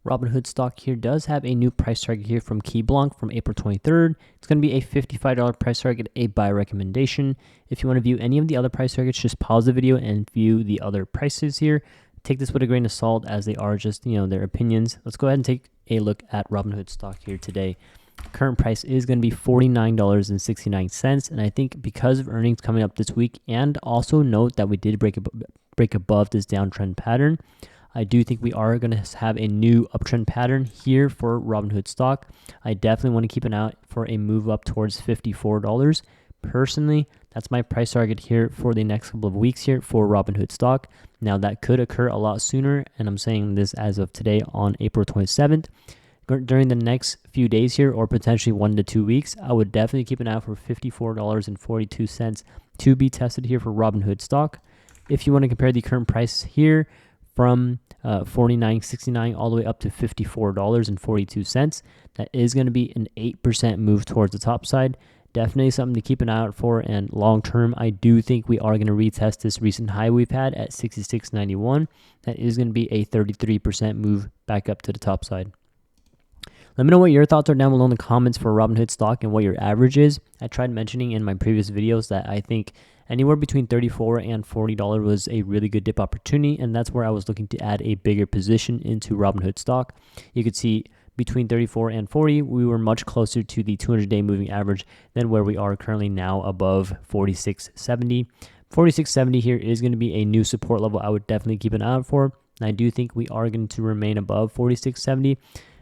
Robinhood stock here does have a new price target here from KeyBlanc from April 23rd. It's going to be a $55 price target, a buy recommendation. If you want to view any of the other price targets, just pause the video and view the other prices here. Take this with a grain of salt as they are just, their opinions. Let's go ahead and take a look at Robinhood stock here today. Current price is going to be $49.69, and I think because of earnings coming up this week, and also note that we did break above this downtrend pattern, I do think we are going to have a new uptrend pattern here for Robinhood stock. I definitely want to keep an eye out for a move up towards $54. Personally, that's my price target here for the next couple of weeks here for Robinhood stock. Now that could occur a lot sooner, and I'm saying this as of today on April 27th. During the next few days here, or potentially 1 to 2 weeks, I would definitely keep an eye out for $54.42 to be tested here for Robinhood stock. If you want to compare the current price here from $49.69 all the way up to $54.42, that is going to be an 8% move towards the top side. Definitely something to keep an eye out for, and long term, I do think we are going to retest this recent high we've had at $66.91. That is going to be a 33% move back up to the top side. Let me know what your thoughts are down below in the comments for Robinhood stock and what your average is. I tried mentioning in my previous videos that I think anywhere between $34 and $40 was a really good dip opportunity, and that's where I was looking to add a bigger position into Robinhood stock. You could see between 34 and 40, we were much closer to the 200-day moving average than where we are currently now above 46.70. 46.70 here is going to be a new support level I would definitely keep an eye out for, and I do think we are going to remain above 46.70.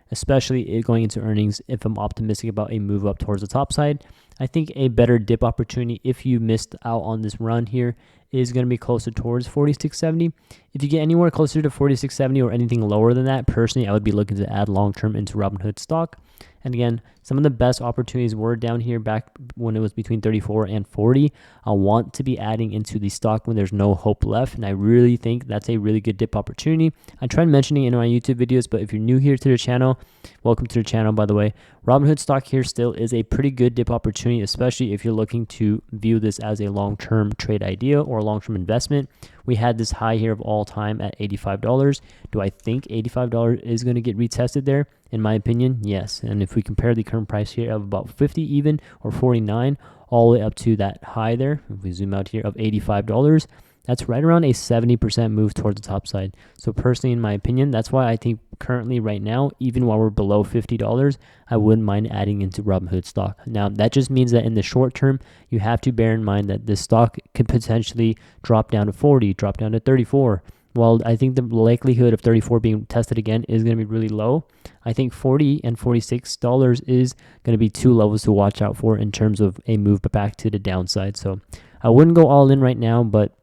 Especially going into earnings if I'm optimistic about a move up towards the top side. I think a better dip opportunity if you missed out on this run here is going to be closer towards 46.70. If you get anywhere closer to 46.70 or anything lower than that, personally, I would be looking to add long-term into Robinhood stock. And again, some of the best opportunities were down here back when it was between 34 and 40. I want to be adding into the stock when there's no hope left, and I really think that's a really good dip opportunity. I tried mentioning it in my YouTube videos, but if you're new here to the channel, welcome to the channel, by the way. Robinhood stock here still is a pretty good dip opportunity, especially if you're looking to view this as a long-term trade idea or long-term investment. We had this high here of all time at $85. Do I think $85 is going to get retested there? In my opinion, yes. And if we compare the current price here of about 50 even or 49 all the way up to that high there, if we zoom out here of $85, that's right around a 70% move towards the top side. So personally, in my opinion, that's why I think currently right now, even while we're below $50, I wouldn't mind adding into Robinhood stock. Now, that just means that in the short term, you have to bear in mind that this stock could potentially drop down to 40, drop down to 34. Well, I think the likelihood of 34 being tested again is going to be really low. I think 40 and $46 is going to be two levels to watch out for in terms of a move back to the downside. So I wouldn't go all in right now, but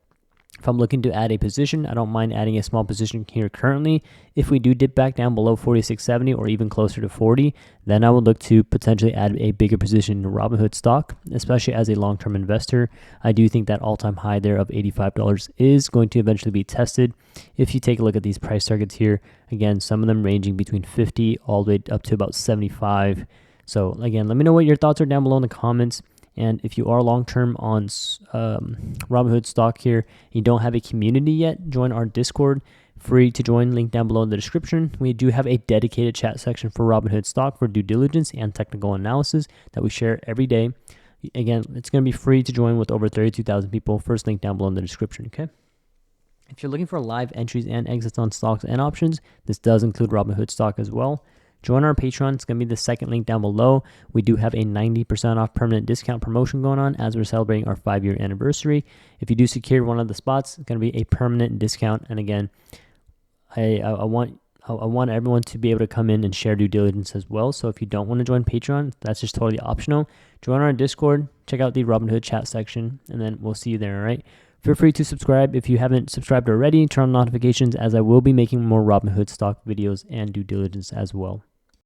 if I'm looking to add a position, I don't mind adding a small position here currently. If we do dip back down below 46.70 or even closer to 40, then I would look to potentially add a bigger position in Robinhood stock, especially as a long-term investor. I do think that all-time high there of $85 is going to eventually be tested. If you take a look at these price targets here, again, some of them ranging between 50 all the way up to about 75. So again, let me know what your thoughts are down below in the comments. And if you are long-term on Robinhood stock here, you don't have a community yet, join our Discord. Free to join, link down below in the description. We do have a dedicated chat section for Robinhood stock for due diligence and technical analysis that we share every day. Again, it's going to be free to join with over 32,000 people. First link down below in the description, okay? If you're looking for live entries and exits on stocks and options, this does include Robinhood stock as well. Join our Patreon. It's going to be the second link down below. We do have a 90% off permanent discount promotion going on as we're celebrating our 5-year anniversary. If you do secure one of the spots, it's going to be a permanent discount. And again, I want everyone to be able to come in and share due diligence as well. So if you don't want to join Patreon, that's just totally optional. Join our Discord, check out the Robinhood chat section, and then we'll see you there, all right? Feel free to subscribe if you haven't subscribed already. Turn on notifications as I will be making more Robinhood stock videos and due diligence as well.